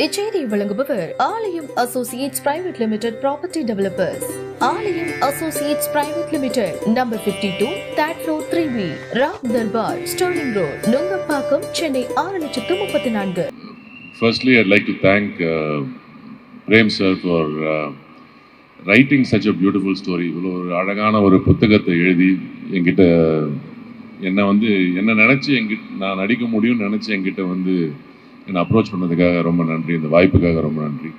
இச்செய்தியை வழங்குபவர் Aalayam associates private limited property developers. Aalayam associates private limited, number 52, third floor, 3B, Ram Darbar, Sterling road, Nungambakkam, Chennai 6,34,000. Firstly, I'd like to thank Prem sir for writing such a beautiful story. இவ்வளோ ஒரு அழகான ஒரு புத்தகத்தை எழுதி என்கிட்ட என்ன நினச்சி நான் நடிக்க முடியும்னு நினச்சி என்கிட்ட என்னை அப்ரோச் பண்ணதுக்காக ரொம்ப நன்றி, இந்த வாய்ப்புக்காக ரொம்ப நன்றி.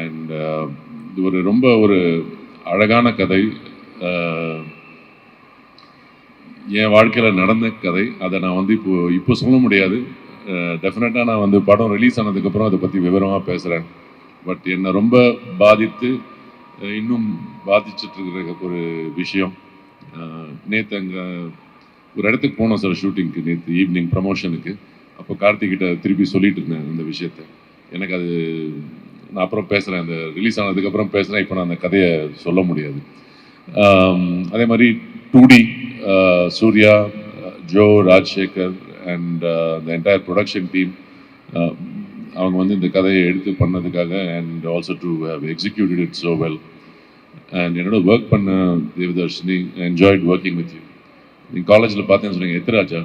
அண்ட் இது ஒரு அழகான கதை, என் வாழ்க்கையில் நடந்த கதை. அதை நான் இப்போ சொல்ல முடியாது. டெஃபினட்டாக நான் படம் ரிலீஸ் ஆனதுக்கப்புறம் அதை பற்றி விவரமாக பேசுகிறேன். பட் என்னை ரொம்ப பாதித்து இன்னும் பாதிச்சுட்ருக்கிற ஒரு விஷயம், நேற்று அங்கே ஒரு இடத்துக்கு போனோம் சார் ஷூட்டிங்க்கு, நேற்று ஈவினிங் ப்ரமோஷனுக்கு. அப்போ கார்த்திகிட்ட திருப்பி சொல்லிட்டு இருந்தேன் இந்த விஷயத்த. எனக்கு அது நான் அப்புறம் பேசுகிறேன், அந்த ரிலீஸ் ஆனதுக்கப்புறம் பேசுகிறேன். இப்போ நான் அந்த கதையை சொல்ல முடியாது. அதே மாதிரி 2D, Suriya, Jo, Rajsekar and the entire production team, அவங்க இந்த கதையை எடுத்து பண்ணதுக்காக, and also to have executed it so well. And என்னோட ஒர்க் பண்ண Devadarshini, enjoyed working with you. நீங்கள் காலேஜில் பார்த்தேன்னு சொன்னீங்க, Ethiraja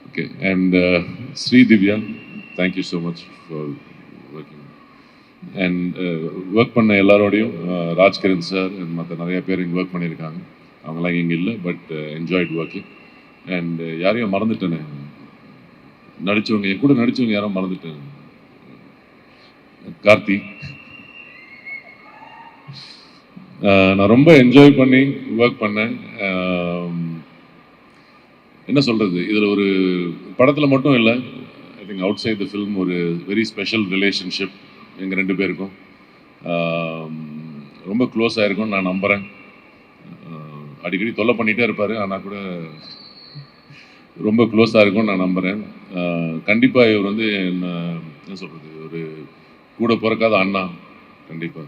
okay. And Sri Divya, thank you so much for working. And work பண்ண எல்லாரோடையும், ராஜ்கிரண் சார் அண்ட் மற்ற நிறைய பேர் இங்கே ஒர்க் பண்ணியிருக்காங்க. அவங்களாம் இங்கே இல்லை, பட் என்ஜாய்ட் ஒர்க்கிங். அண்ட் யாரையும் மறந்துட்டேனே, நடித்தவங்க, என் கூட நடித்தவங்க யாரும் மறந்துட்டேன். கார்த்தி, நான் ரொம்ப என்ஜாய் பண்ணி ஒர்க் பண்ணேன். என்ன சொல்கிறது, இதில் ஒரு படத்தில் மட்டும் இல்லை, I think outside the film ஒரு வெரி ஸ்பெஷல் ரிலேஷன்ஷிப் எங்கள் ரெண்டு பேருக்கும். ரொம்ப க்ளோஸ் ஆகிருக்கும்னு நான் நம்புகிறேன். அடிக்கடி தொல்லை பண்ணிகிட்டே இருப்பார், ஆனால் கூட ரொம்ப க்ளோஸாக இருக்கும்னு நான் நம்புகிறேன். கண்டிப்பாக இவர் என்ன சொல்கிறது, ஒரு கூட பிறக்காத அண்ணா கண்டிப்பாக.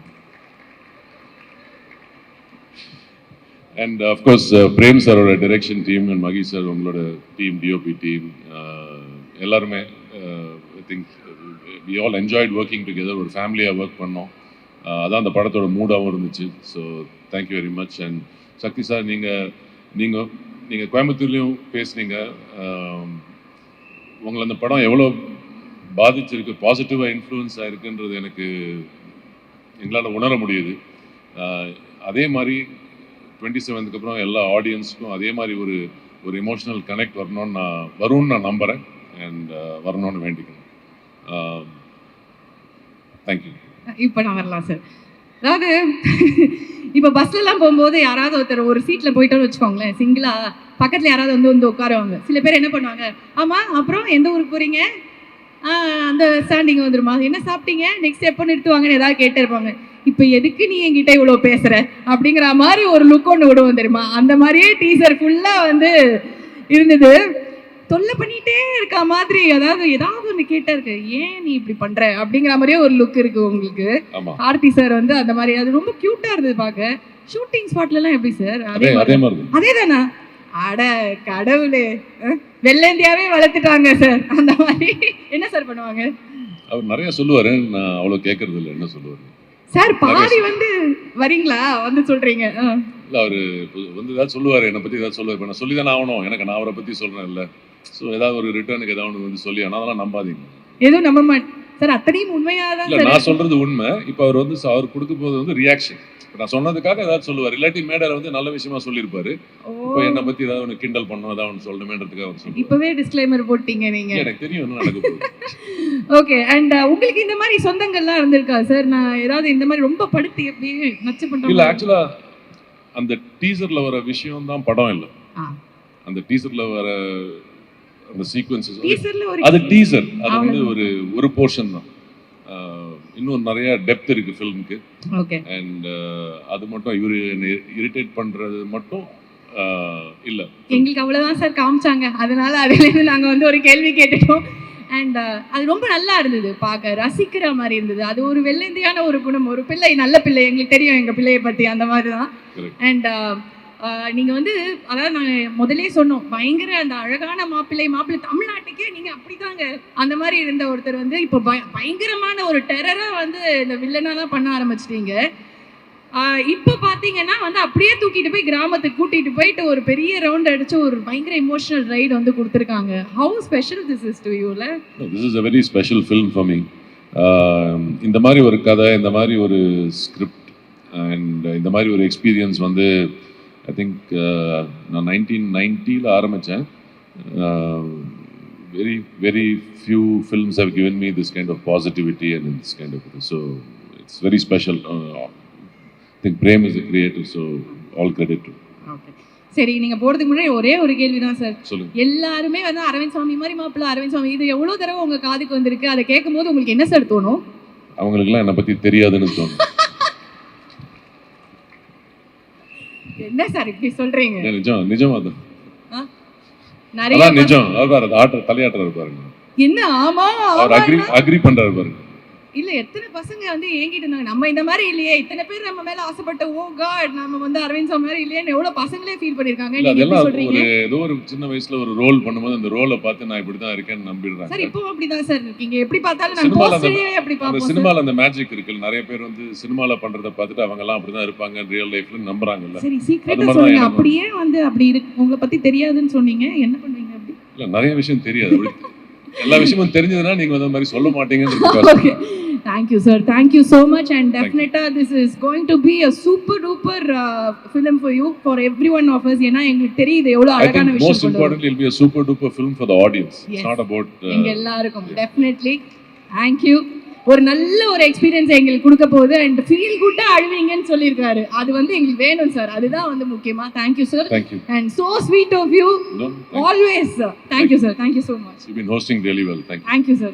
அண்ட் அஃப்கோர்ஸ் பிரேம் சாரோட direction team and Mahi sir, உங்களோட டீம், டிஓபி டீம், எல்லாருமே I think we all enjoyed working together. ஒரு ஃபேமிலியாக ஒர்க் பண்ணோம். அதான் அந்த படத்தோட மூடாகவும் இருந்துச்சு. So thank you very much. And Sakthi sir, நீங்கள் கோயம்புத்தூர்லேயும் பேசுனீங்க. உங்களை அந்த படம் எவ்வளோ பாதிச்சிருக்கு, பாசிட்டிவாக இன்ஃப்ளூயன்ஸ் ஆகிருக்குன்றது எங்களால் உணர முடியுது. அதே மாதிரி 27க்கு அப்புறம் எல்லா ஆடியன்ஸுக்கும் அதே மாதிரி ஒரு எமோஷனல் கனெக்ட் வரும்னு நான் நம்புகிறேன். அண்ட் வரணும்னு வேண்டிக்கணும். தேங்க்யூ. இப்போ நான் வரலாம் சார். அதாவது இப்போ பஸ்லலாம் போகும்போது யாராவது ஒருத்தர் ஒரு சீட்டில் போயிட்டோன்னு வச்சுக்கோங்களேன், சிங்கிளாக பக்கத்தில் யாராவது வந்து உட்காருவாங்க. சில பேர் என்ன பண்ணுவாங்க, ஆமாம் அப்புறம் எந்த ஊருக்கு போகிறீங்க, அந்த ஸ்டாண்டிங் வந்துருமா, என்ன சாப்பிட்டீங்க, நெக்ஸ்ட் எப்போ நிறுத்துவாங்கன்னு ஏதாவது கேட்டே இருப்பாங்க. இப்போ எதுக்கு நீ என்கிட்ட இவ்வளோ பேசுகிற அப்படிங்கிற மாதிரி ஒரு லுக் ஒன்று விடுவோம் தெரியுமா. அந்த மாதிரியே டீசர் ஃபுல்லாக இருந்தது. தொல்லை பண்ணிகிட்டே இருக்க மாதிரி, அதாவது ஏதாவது ஒன்று கேட்டே இருக்கு, ஏன் நீ இப்படி பண்ணுற அப்படிங்கிற மாதிரியே ஒரு லுக் இருக்குது உங்களுக்கு. ஆர்த்தி சார் அந்த மாதிரி, அது ரொம்ப க்யூட்டாக இருந்தது பார்க்க. ஷூட்டிங் ஸ்பாட்லலாம் எப்படி சார்? அதே தானா? அட கடவுளே, வெள்ளந்தியாவே வளர்த்துட்டாங்க சார். அந்த மாதிரி என்ன சார் பண்ணுவாங்க? அவர் நிறைய சொல்லுவார், நான் அவ்வளோ கேட்கறது இல்லை. என்ன சொல்லுவார் சார்? பாதி வரீங்களா சொல்றீங்க. இல்லை, அவர் ஏதாவது சொல்லுவார், என்னை பற்றி ஏதாவது சொல்லுவார். இப்போ நான் சொல்லி தானே ஆகணும், நான் அவரை பற்றி சொல்கிறேன் இல்லை. ஸோ ஏதாவது ஒரு ரிட்டர்னுக்கு ஏதாவது சொல்லி, ஆனால் அதெல்லாம் நம்பாதீங்க. எதுவும் நம்ப மாட்டேன் சார், அத்தனையும் உண்மையாக தான். இல்லை, நான் சொல்கிறது உண்மை. இப்போ அவர் அவர் கொடுக்க போது ரியாக்ஷன். நான் சொன்னதுக்காக ஏதாவது சொல்லுவார், இல்லாட்டி மேடையில் நல்ல விஷயமா சொல்லியிருப்பாரு. இப்போ என்னை பற்றி ஏதாவது ஒன்று கிண்டல் பண்ணணும், ஏதாவது ஒன்று சொல்லணுமேன்றதுக்காக அவர் சொல்லுவார். இப்போவே டிஸ்க்ளைமர் போட்டீங்க நீங்க. எனக்கு தெரியும் என்ன நடக்க போகுது. ஓகே. அண்ட் உங்களுக்கு இந்த மாதிரி சொந்தங்கள்லாம் இருந்திருக்கா சார்? நான் ஏதாவது இந்த மாதிரி ரொம்ப படுத்தி எப்படி நச்சு பண்ணுறேன்? இல்லை, ஆக்சுவலாக அந்த டீசரில் வர விஷயம் தான் படம் இல்லை. அந்த டீசரில் வர அந்த சீக்வன்சஸ், அது டீசர், அது ஒரு போர்ஷன் தான். இன்னும் நிறைய டெப்த் இருக்கு ஃபிலிமுக்கு. அண்ட் அது மட்டும் இவரு இரிட்டேட் பண்றது மட்டும் இல்லை. எங்களுக்கு அவ்வளோதான் சார் காமிச்சாங்க. அதனால அதுலேருந்து நாங்கள் ஒரு கேள்வி கேட்டுட்டோம். அண்ட் அது ரொம்ப நல்லா இருந்தது, பார்க்க ரசிக்கிற மாதிரி இருந்தது. அது ஒரு வெள்ளந்தியான ஒரு குணம், ஒரு பிள்ளை, நல்ல பிள்ளை. எங்களுக்கு தெரியும் எங்கள் பிள்ளையை பற்றி, அந்த மாதிரி தான். அண்ட் நீங்க வந்து அதாவது நாங்க முதலே சொன்னோம், பயங்கர அந்த அழகான மாப்பிள்ளை தமிழ்நாட்டுக்கே நீங்க அப்படிதாங்க அந்த மாதிரி இருந்த ஒருத்தர் வந்து இப்போ பயங்கரமான ஒரு டெரரா வந்து இந்த வில்லனாலாம் பண்ண ஆரம்பிச்சிட்டீங்க. இப்போ பார்த்தீங்கன்னா வந்து அப்படியே தூக்கிட்டு போய் கிராமத்துக்கு கூட்டிட்டு போயிட்டு ஒரு பெரிய ரவுண்ட் அடிச்சு ஒரு பயங்கர இமோஷனல் ரைடு வந்து கொடுத்துருக்காங்க. How special this is to யூல? This is a very special film for me. இந்த மாதிரி ஒரு கதை, இந்த மாதிரி ஒரு ஸ்கிரிப்ட் அண்ட் இந்த மாதிரி ஒரு எக்ஸ்பீரியன்ஸ் வந்து ஐ திங்க் நான் 1990 ஆரம்பித்தேன். Very very few films have given me this kind of positivity and this kind of so it's very special. I think Prem is the creator, so all credit to. Okay. சரி, நீங்க போறதுக்கு முன்னாடி ஒரே ஒரு கேள்வி தான் சார். சொல்லுங்க. எல்லாருமே வந்து அரவிந்த் சாமி மாதிரி மாப்பிள்ள, அரவிந்த் சாமி, இது எவ்வளவு தடவை உங்க காதுக்கு வந்திருக்கு? அதை கேட்கும்போது உங்களுக்கு என்ன சார் தோணும்? அவங்களுக்குலாம் என்னை பத்தி தெரியாதுன்னு தோணும். என்ன சார் இப்படி சொல்றீங்க? நிஜம் அது. நிறைய நிஜம். அவர் ஆட்டர் தலையாட்டர் பாருங்க. என்ன ஆமா அவர் அக்ரி பண்றாரு பாருங்க. இல்ல எத்தனை பசங்க வந்து ஏங்கிட்டு இருந்தாங்க, நம்ம இந்த மாதிரி இல்லையே, இத்தனை பேர் நம்ம மேல ஆசைப்பட்ட, ஓ காட் நம்ம வந்து அரவிந்த் சாமி மாதிரி இல்லையேன்னு எவ்வளவு பசங்களே ஃபீல் பண்ணிருக்காங்க. நீங்க எப்படி சொல்றீங்க? ஏதோ ஒரு சின்ன வயசுல ஒரு ரோல் பண்ணும்போது அந்த ரோலை பார்த்து நான் இப்படி தான் இருக்கேன்னு நம்பிடுறாங்க. சார் இப்போ அப்படிதான் சார் இருக்கீங்க. எப்படி பார்த்தாலும் நான் போஸ்டரே அப்படி பாப்போம். சினிமால அந்த மேஜிக் இருக்குல்ல, நிறைய பேர் வந்து சினிமால பண்றத பார்த்துட்டு அவங்க எல்லாம் அப்படிதான் இருப்பாங்க ரியல் லைஃப்ல நம்புறாங்கல்ல. சரி, சீக்ரெட்டா சொல்லுங்க. அப்படியே வந்து அப்படி இருக்கு, உங்களை பத்தி தெரியாதுன்னு சொன்னீங்க, என்ன பண்ணுவீங்க அப்படி? இல்ல நிறைய விஷயம் தெரியாது. எல்லா விஷயமும் தெரிஞ்சதுன்னா நீங்க அந்த மாதிரி சொல்ல மாட்டீங்கன்னு. Okay. Thank you, sir. Thank you so much. And definitely this is going to be a super duper film for you, for every one of us. ஏன்னா எங்களுக்கு தெரியுது எவ்வளவு அழகான விஷயம். Most importantly, it will be a super duper film for the audience. Yes. It's not about எங்க எல்லாருக்கும். Definitely. Thank you. ஒரு நல்ல ஒரு எக்ஸ்பீரியன்ஸ் எங்களுக்கு கொடுக்க போகுது அண்ட் ஃபீல் குட்டா அழுவீங்கன்னு சொல்லியிருக்காரு. அது வந்து எங்களுக்கு வேணும் சார், அதுதான் வந்து முக்கியமா. Thank you sir. And so sweet of you. Always. Thank you sir. Thank you so much. You've been hosting really well. Thank you. Thank you sir.